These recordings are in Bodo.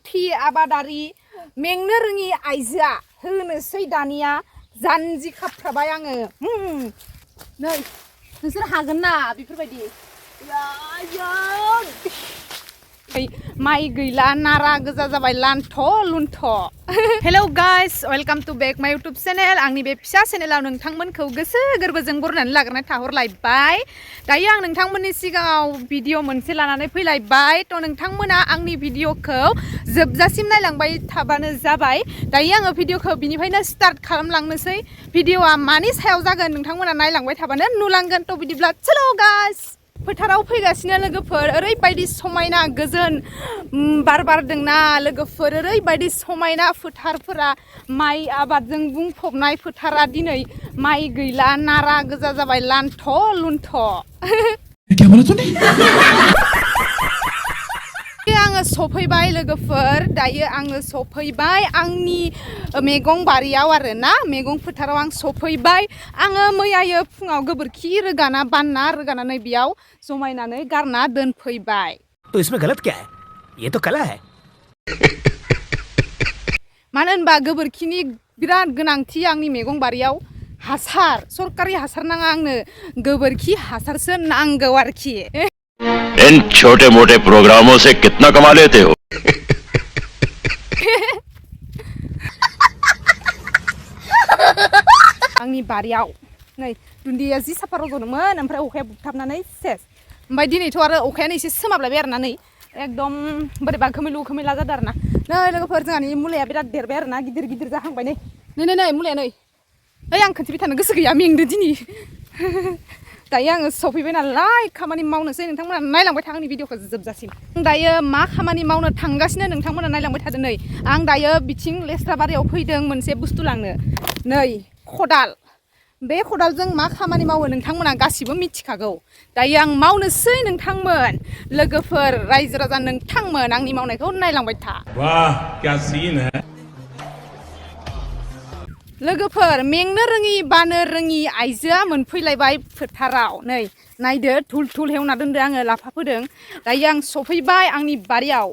मावथि आबादारि मेंनो रोङि आइजोआ होनोसै दानिया जानजि खाफ्राबाय आङो नै नोंसोर हागोन ना बेफोरबायदि माइ गैला नारा गोजा जाबाय लान्थ लुन्थ hello guys welcome to back my YouTube channel आंनि बे फिसा चैनलाव नोंथांमोनखौ गोसो गोरबोजों बरायनानै लाग्रोनाय थाहरलायबाय दायो आं नोंथांमोननि सिगाङाव भिडिअ मोनसे लानानै फैलायबाय थ' नोंथांमोना आंनि भिडिअखौ जोबजासिम नायलांबाय थाबानो जाबाय दायो आङो भिडिअखौ बिनिफ्रायनो स्टार्ट खालामलांनोसै भिडिअआ मानि सायाव जागोन नोंथांमोना नायलांबाय थाबानो नुलांगोन थ' बिदिब्ला चलो गाइस फोथाराव फैगासिनो लोगोफोर ओरैबायदि समायना गोजोन बार बारदोंना लोगोफोर ओरैबायदि समायना फोथारफोरा माइ आबादजों बुंफबनाय फोथारा दिनै माइ गैला नारा गोजा जाबाय लान्थ लुन्थ आङो सफैबाय लोगोफोर दायो आङो सफैबाय आंनि मैगं बारियाव आरोना मैगं फोथाराव आं सफैबाय आङो मैयायो फुङाव गोबोरखि रोगानानै बेयाव जमायनानै गारना दोनफैबाय तो इसमें गलत क्या है ये तो कला है मानो होनबा गोबोरखिनि बिराद गोनांथि आंनि मैगं बारियाव हासार सरकारि हासार नाङा आंनो गोबोरखि हासारसो नांगौ आरोखि इन छोटे मोटे प्रोग्रामों से कितना कमा लेते हो आंनि बारियाव नै दुन्दिया जि साफा रज'दोंमोन ओमफ्राय अखाया बुथाबनानै सेस ओमफ्राय दिनैथ' आरो अखायानो एसे सोमाबलायबाय आरोना नै एकदम बोरैबा खोमैला जादों आरोना नै लोगोफोर जोंहानि मुलाया बिराद देरबाय आरोना गिदिर गिदिर जाहांबाय नै मुलाया नै ओइ आं खोन्थिबाय थानो गोसो गैया मेंदो दिनै दायो आङो सफैबाय नालाय खामानि मावनोसै नोंथांमोना नायलांबाय था आंनि भिडिअखौ जोबजासिम दायो मा खामानि मावनो थांगासिनो नोंथांमोना नायलांबाय थादो नै आं दायो बिथिं लेस्रा बारियाव फैदों मोनसे बुस्थु लांनो नै खदाल बे खदालजों मा खामानि मावो नोंथांमोना गासिबो मिथिखागौ दायो आं मावनोसै नोंथांमोन लोगोफोर रायजो राजा नोंथांमोन आंनि मावनायखौ नायलांबाय था वाह क्या सीन है लोगोफोर मेंनो रोङि बानो रोङि आइजोआ मोनफैलायबाय फोथाराव नै नायदो धुल धुल हेवना दोनदो आङो लाफा फोदों दायो आं सफैबाय आंनि बारियाव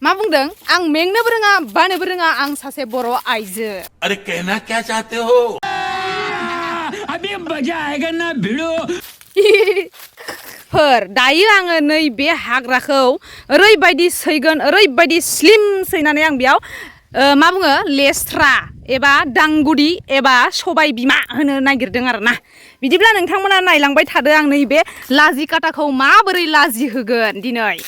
मा बुंदों आं मेंनोबो रोङा बानोबो रोङा आं सासे बर' आइजो अरे कहना क्या चाहते हो अभी मजा आएगा ना भिड़ो दायो आङो नै बे हाग्राखौ ओरैबायदि सैगोन ओरैबायदि स्लिम सैनानै आं बेयाव मा बुङो लेस्रा एबा दांगुदि एबा सबाय बिमा होनो नागिरदों आरोना बिदिब्ला नोंथांमोना नायलांबाय थादो आं नैबे लाजि काटाखौ माबोरै लाजि होगोन दिनै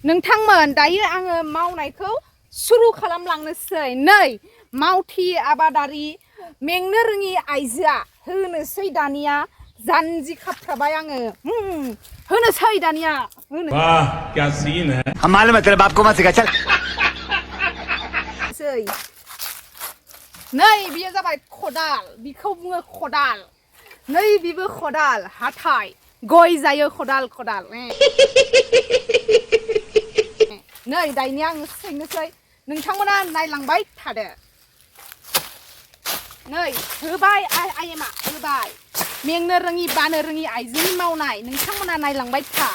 नोंथांमोन दायो आङो मावनायखौ सुरु खालामलांनोसै नै मावथि आबादारि मेंनो रोङि आइजोआ होनोसै दानिया जानजि खाफ्राबाय आङो होनोसै दानिया वाह क्या सीन है हम मालूम है तेरे बाप को मत सिखा चल नै बियो जाबाय खदाल बिखौ बुङो खदाल नै बिबो खदाल हाथाय गय जायो खदाल नै दायनिया आङो सैनोसै नोंथांमोना नायलांबाय थादो नै होबाय आयेमा होबाय मेंनो रोङि बानो रोङि आइजोनि मावनाय नोंथांमोना नायलांबाय था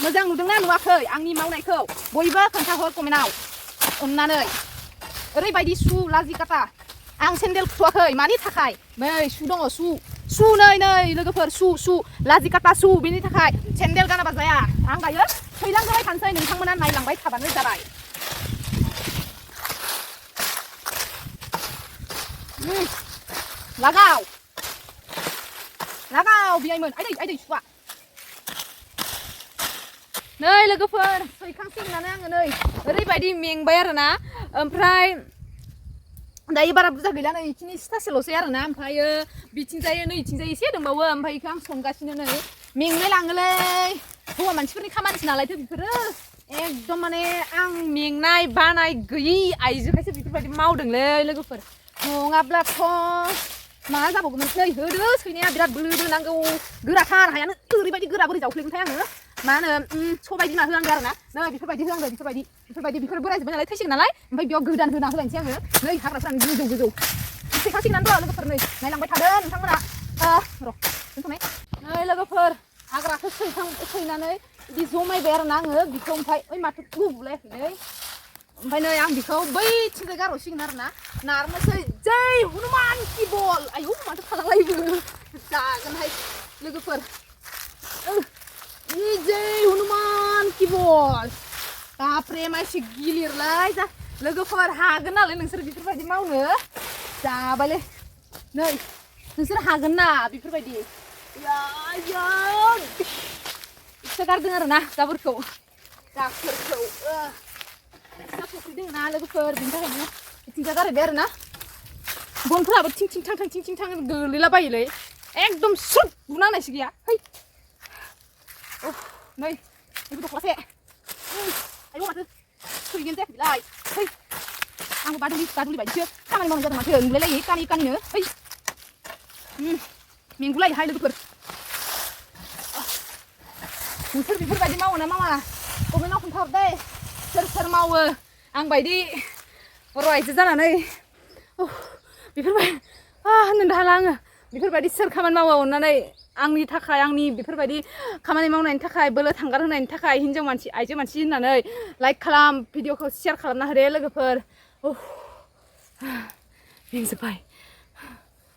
मोजां नुदोंना नुवाखै आंनि मावनायखौ बयबो खोन्थाहर कमेन्टआव अननानै ओरैबायदि सु लाजि काटा आं सेन्देल खुवाखै मानि थाखाय नै सु दङ सु नै लोगोफोर सु लाजि काटा सु बेनि थाखाय सेन्देल गानाबा जाया आं दायो सैलांबाय थानोसै नोंथांमोना नायलांबाय थाबानो जाबाय लागाव बियाइमोन आइदै सुवा नै लोगोफोर सैखांसिगोनानो आङो नै ओरैबायदि मेंबाय आरोना ओमफ्राय दायो बारा बुरजा गैला नै इखिनि सिथासेल'सै आरोना ओमफ्रायो बिथिंजाय नैथिंजाय एसे दंबावो ओमफ्राय इखौ आं संगासिनो नै मेंलाय लाङोलै हौवा मानसिफोरनि खामानिसो नालायथो बेफोरो एकदम माने आं मेंनाय बानाय गैयि आइजोखायसो बेफोरबायदि मावदोंलै लोगोफोर नङाब्लाथ' मा जाबावगौमोनसै होदो सैनाया बिराद बोलो नांगौ गोराथार हायानो ओरैबायदि गोरा बोरै जावफ्लेगोनथाय आङो मा होनो सबाय बिमा होनांगौ आरोना नै बेफोरबायदि होनांगौ बेफोर बोराय जोब्बाय नालाय थैसिगोन नालाय ओमफ्राय बेयाव गोदान होना होलायनोसै आङो नै हाग्राफ्रानो गोजौ सैखांसिगोन र' लोगोफोर नै नायलांबाय थादों नोंथांमोना र' दोनथ'नाय नै लोगोफोर हाग्राखौ सैनानै बिदि जमायबाय आरोना आङो बिखौ ओमफ्राय ओइ माथो गुबुलायाखैलै ओमफ्राय नै आं बिखौ बैथिंजाय गारहरसिगोन आरोना नारनोसै जै हनुमान कि बल आयौ माथो थालांलायोबो जागोनहाय लोगोफोर जै हनुमान कि बल बापरे मानसि गिलिरलाय जा लोगोफोर हागोन नालाय नोंसोर बेफोरबायदि मावनो जाबायलै नै नोंसोर हागोन ना बेफोरबायदि इसे गारदों आरोना जाबोरखौ दाखोरखौ फिसा फुख्रि दङ ना लोगोफोर बिनि थाखायनो बिथिंजा गारहैबाय आरोना बनफोराबो थिं थिं थां गोलैलाबायोलै एकदम सुट बुना होनायसो गैया है नै बेबो दख्लासे आयौ माथो फैगोन जायाखैलाय है आंबो बादुलि बायदिसो खामानि मावनाय जादों माथो नुलायलायो कानिनो है मेंगुलायोहाय लोगोफोर नोंसोर बेफोरबायदि मावो ना मावा कमेन्टआव खोन्थाहर दे सोर मावो आं बायदि बर' आइजो जानानै बेफोरबायदि होननो हाला आङो बेफोरबायदि सोर खामानि मावो अननानै आंनि थाखाय आंनि बेफोरबायदि खामानि मावनायनि थाखाय बोलो थांगार होनायनि थाखाय हिन्जाव मानसि आइजो मानसि होननानै लाइक खालाम भिडिअखौ शेयार खालामना होदे लोगोफोर मेंजोब्बाय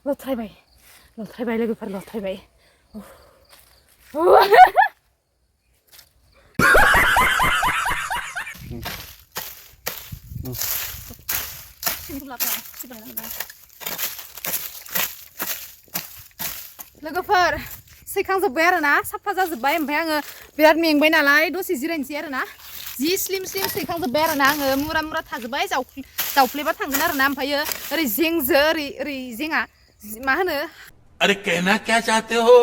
लथ्रायबाय लोगोफोर लथ्रायबाय लोगोफोर सैखांजोब्बाय आरोना साफा जाजोब्बाय ओमफ्राय आङो बिराद मेंबाय नालाय दसे जिरायनोसै आरोना जि स्लिम सैखांजोब्बाय आरोना आङो मुरा थाजोब्बाय जावफ्लेबा थांगोन आरोना ओमफ्रायो ओरै जेंजो ओरै जेङा मा होनो अरे कहना क्या चाहते हो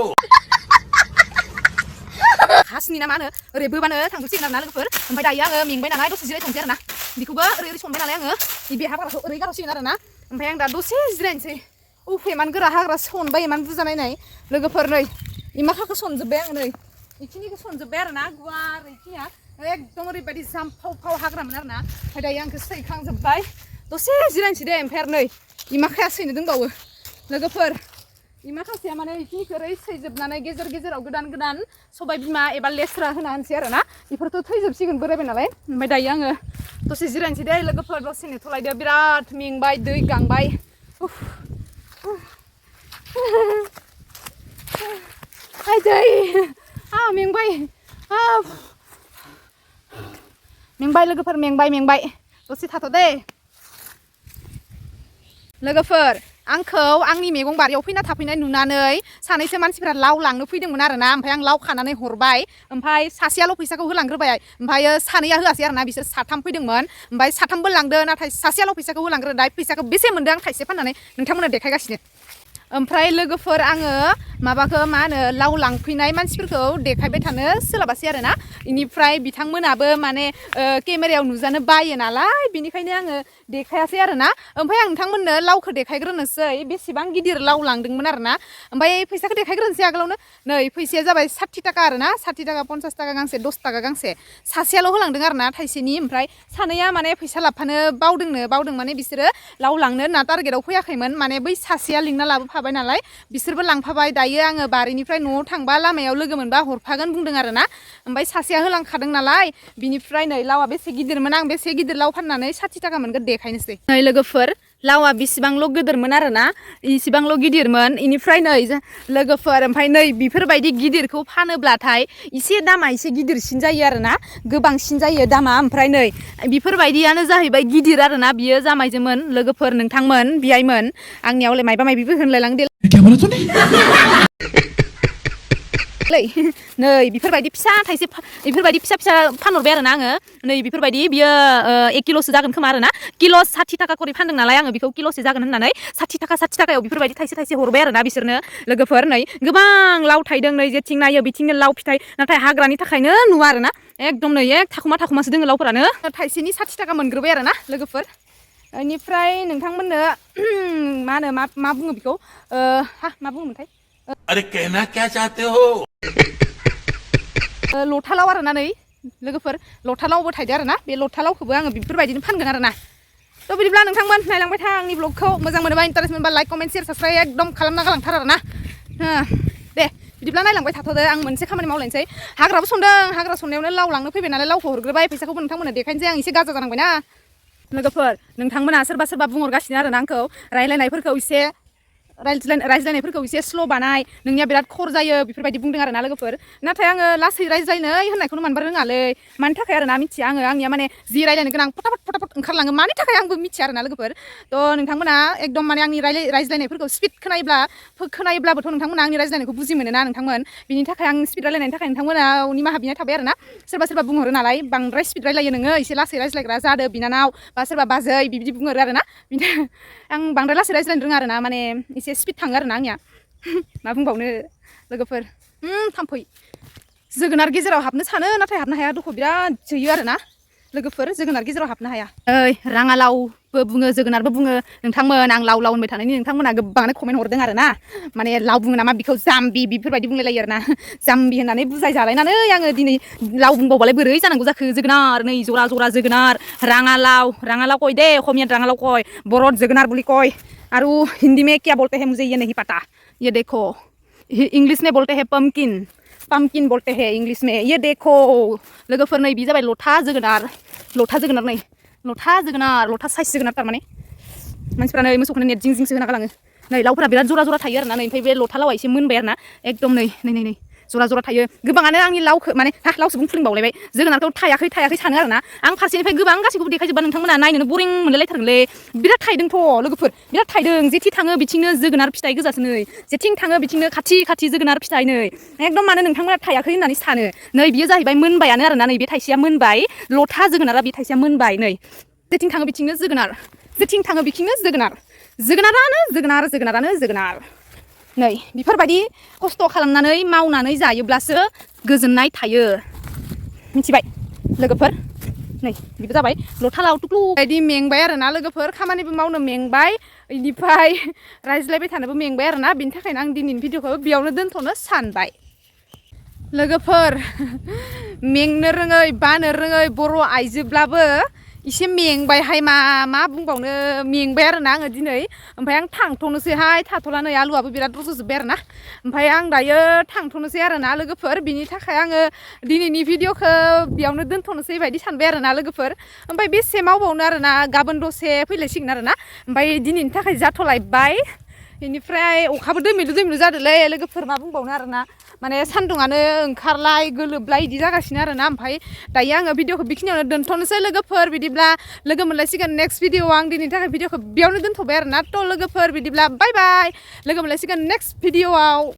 हासनि ना मा होनो ओरै बोबानो थांजोबसिगोन आरोना लोगोफोर ओमफ्राय दायो आङो मेंबाय नालाय दसे जिरायथ'नोसै आरोना बेखौबो ओरै संबाय नालाय आङो बे हाग्राखौ ओरै गारहरसिगोन आरोना ओमफ्राय आं दा दसे जिरायनोसै इमान गोरा हाग्रा सनबाय इमान बुरजा नायनाय लोगोफोर नै इमाखाखौ सनजोब्बाय आङो नै बेखिनिखौ सनजोब्बाय आरोना गुवार बेखिनिया एकदम ओरैबायदि जामफाव हाग्रामोन आरोना ओमफ्राय दायो आंखौ सैखांजोब्बाय दसे जिरायनोसै दे ओमफ्राय आरो नै इमाखाया सैनो दंबावो लोगोफर इमाखासेया माने बेखिनिखौ ओरै सैजोबनानै गेजेराव गोदान सबाय बिमा एबा लेस्रा होना होनसै आरोना बेफोरथ' थैजोबसिगोन बोरायबाय नालाय ओमफ्राय दायो आङो दसे जिरायनोसै दे लोगोफोर दसे नेथ'लायदो बिराद मेंबाय दै गांबाय मेंबाय लोगोफोर मेंबाय दसे थाथ' दे लोगोफोर आंखौ आंनि मैगं बारियाव फैना थाफैनाय नुनानै सानैसो मानसिफोरा लाव लांनो फैदोंमोन आरोना ओमफ्राय आं लाव खानानै हरबाय ओमफ्राय सासेयाल' फैसाखौ होलांग्रोबाय ओमफ्राय सानैया होआसै आरोना बिसोर साथाम फैदोंमोन ओमफ्राय साथामबो लांदो नाथाय सासेयाल' फैसाखौ होलांग्रोबाय फैसाखौ बेसे मोनदों आं थाइसे फाननानै नोंथांमोननो देखायगासिनो ओमफ्राय लोगोफोर आङो माबाखौ मा होनो लाव लांफैनाय मानसिफोरखौ देखायबाय थानो सोलाबासै आरोना इनिफ्राय बिथांमोनाबो माने केमेरायाव नुजानो बायो नालाय बिनिखायनो आङो देखायासै आरोना ओमफ्राय आं नोंथांमोननो लावखौ देखायग्रोनोसै बेसेबां गिदिर लाव लांदोंमोन आरोना ओमफ्राय फैसाखौ देखायग्रोनोसै आगोलावनो नै फैसाया जाबाय 60 थाखा आरोना 60 थाखा 50 थाखा गांसे 10 थाखा गांसे सासेयाल' होलांदों आरोना थाइसेनि ओमफ्राय सानैया माने फैसा लाबफानो बावदों माने बिसोरो लाव लांनो ना टारगेटआव फैयाखैमोन माने बै सासेया लिंना लाबोफाबाय नालाय बिसोरबो लांफाबाय दायो आङो बारिनिफ्राय न'आव थांबा लामायाव लोगो मोनबा हरफागोन बुंदों आरोना ओमफ्राय सासेया होलांखादों नालाय बिनिफ्राय नै लावा बेसे गिदिरमोन आं बेसे गिदिर लाव फाननानै 60 थाखा मोनगोन देखायनोसै नै लोगोफोर लावा बेसेबांल' गिदिरमोन आरोना इसेबांल' गिदिरमोन इनिफ्राय नै लोगोफोर ओमफ्राय नै बेफोरबायदि गिदिरखौ फानोब्लाथाय एसे दामा एसे गिदिरसिन जायो आरोना गोबांसिन जायो दामा ओमफ्राय नै बेफोरबायदियानो जाहैबाय गिदिर आरोना बियो जामायजोमोन लोगोफोर नोंथांमोन बियायमोन आंनियावलाय मायबा मायबिबो होनलायलांदे नै बेफोरबायदि फिसा थाइसे बेफोरबायदि फिसा फानहरबाय आरोना आङो नै बेफोरबायदि बियो 1 किल'सो जागोन खोमा आरोना किल' 60 थाखा करि फानदों नालाय आङो बेखौ किल'से जागोन होननानै 60 थाखायाव बेफोरबायदि थाइसे हरबाय आरोना बिसोरनो लोगोफोर नै गोबां लाव थायदों नै जेथिं नायो बिथिंनो लाव फिथाइ नाथाय हाग्रानि थाखायनो नुवा आरोना एकदम नै थाखुमासो दोङो लावफोरानो थाइसेनि 60 थाखा मोनग्रोबाय आरोना लोगोफोर बेनिफ्राय नोंथांमोननो मा होनो मा बुङो बेखौ मा बुङोमोनथाय अरे कहना क्या चाहते हो लथालाव आरोना नै लोगोफोर लथालावबो थायदो आरोना बे लथालावखौबो आङो बेफोरबायदिनो फानगोन आरोना थ' बिदिब्ला नोंथांमोन नायलांबाय था आंनि ब्लगखौ मोजां मोनोबा इन्टारेस्ट मोनबा लाइक कमेन्ट शेयार साबस्क्राइब एकदम खालामना गालांथार आरोना दे बिदिब्ला नायलांबाय थाथ'दो आं मोनसे खामानि मावलायनोसै हाग्राबो सनदों हाग्रा सननायावनो लाव लांनो फैबाय नालाय लावखौ हरग्रोबाय फैसाखौबो नोंथांमोननो देखायनोसै आं एसे गाजा जानांबायना लोगोफोर नोंथांमोना सोरबा बुंहरगासिनो आरोना आंखौ रायज्लायनायफोरखौ एसे रायज्लायनायफोरखौ एसे स्ल' बानाय नोंनिया बिराद खर जायो बेफोरबायदि बुंदों आरोना लोगोफोर नाथाय आङो लासै रायज्लायनाय होननायखौनो मानबा रोङालै मानि थाखाय आरोना मिथिया आङो आंनिया माने जि रायज्लायनो गोनां फटाफट ओंखारलाङो मानि थाखाय आंबो मिथिया आरोना लोगोफोर थ' नोंथांमोना एकदम माने आंनि रायज्लायनायफोरखौ स्पिड खोनायोब्लाबोथ' नोंथांमोना आंनि रायज्लायनायखौ बुजि मोनो ना नोंथांमोन बिनि थाखाय आं स्पिड रायज्लायनायनि थाखाय नोंथांमोना निमाहा बिनाय थाबाय आरोना सोरबा बुंहरो नालाय बांद्राय स्पिड रायज्लायो नोङो एसे लासै रायज्लायग्रा जादो बिनानाव बा सोरबा बाजै बिदि बुंहरो आरोना आं बांद्राय लासै रायज्लायनो रोङा आरोना माने एसे स्पिड थाङो आरोना आंनिया मा बुंबावनो लोगोफोर थाम्फै जोगोनार गेजेराव हाबनो सानो नाथाय हाबनो हाया दख' बिराद जोयो आरोना लोगोफोर जोगोनार गेजेराव हाबनो हाया राङालावबो बुङो जोगोनारबो बुङो नोंथांमोन आं लाव होनबाय थानायनि नोंथांमोना गोबाङानो कमेन्ट हरदों आरोना माने लाव बुङो नामा बेखौ जाम्बि बेफोरबायदि बुंलायलायो आरोना जाम्बि होननानै बुजायजालायनानै आङो दिनै लाव बुंबावबालाय बोरै जानांगौ जाखो जोगोनार नै जरा जोगोनार राङालाव कय दे अসমীয়াত राङालाव कय बर'त जोगोनार बुलि कय और हिंदी में क्या बोलते हैं मुझे ये नहीं पता ये देखो इंग्लिश में बोलते हैं पम्पकिन बोलते हैं इंग्लिश में ये देखो लोगोफोर नै बे जाबाय लथा जोगोनार नै लथा साइज जोगोनार थारमाने मानसिफ्रा नै मोसौखौनो नेट जिंसो होना गालाङो नै लावफोरा बिराद जरा थायो आरोना नै ओमफ्राय बे लथा लावा एसे मोनबाय आरोना एकदम नै जरा थायो गोबाङानो आंनि लावखौ माने लावसो बुंफ्लिंबावलायबाय जोगोनारखौ थायाखै सानो आरोना आं फारसेनिफ्राय गोबां गासैखौबो देखायजोबा नोंथांमोना नायनोनो बरिं मोनलायलायथारगोनलै बिराद थायदोंथ' लोगोफोर बिराद थायदों जेथिं थाङो बिथिंनो जोगोनार फिथाइ गोजासो नै जेथिं थाङो बिथिंनो खाथि जोगोनार फिथाइ नै एकदम मानो नोंथांमोना थायाखै होननानै सानो नै बियो जाहैबाय मोनबायानो आरोना नै बे थाइसेया मोनबाय लथा जोगोनारा बे थाइसेया मोनबाय नै जेथिं थाङो बिथिंनो जोगोनार नै बेफोरबायदि खस्थ' खालामनानै मावनानै जायोब्लासो गोजोननाय थायो मिथिबाय लोगोफोर नै बेबो जाबाय लथा लाव टुक्लु बायदि मेंबाय आरोना लोगोफोर खामानिबो मावनो मेंबाय इनिफ्राय रायज्लायबाय थानोबो मेंबाय आरोना बिनि थाखायनो आं दिनैनि भिडिअखौ बेयावनो दोनथ'नो सानबाय लोगोफोर मेंनो रोङै बानो रोङै बर' आइजोब्लाबो एसे मेंबायहाय मा बुंबावनो मेंबाय आरोना आङो दिनै ओमफ्राय आं थांथ'नोसैहाय थाथ'ला नै आलुआबो बिराद रज'जोब्बाय आरोना ओमफ्राय आं दायो थांथ'नोसै आरोना लोगोफोर बिनि थाखाय आङो दिनैनि भिडिअखौ बेयावनो दोनथ'नोसै बायदि सानबाय आरोना लोगोफोर ओमफ्राय बेसे मावबावनो आरोना गाबोन दसे फैलायसिगोन आरोना ओमफ्राय दिनैनि थाखाय जाथ'लायबाय बेनिफ्राय अखाबो दोमैलु जादोंलै लोगोफोर मा बुंबावनो आरोना माने सान्दुङानो ओंखारलाय गोलोबलाय इदि जागासिनो आरोना ओमफ्राय दायो आङो भिडिअखौ बेखिनियावनो दोनथ'नोसै लोगोफोर बिदिब्ला लोगो मोनलायसिगोन नेक्स्ट भिडिअआव आं दिनैनि थाखाय भिडिअखौ बेयावनो दोनथ'बाय आरोना थ' लोगोफोर बिदिब्ला बाय बाय लोगो मोनलायसिगोन नेक्स्ट भिडिअआव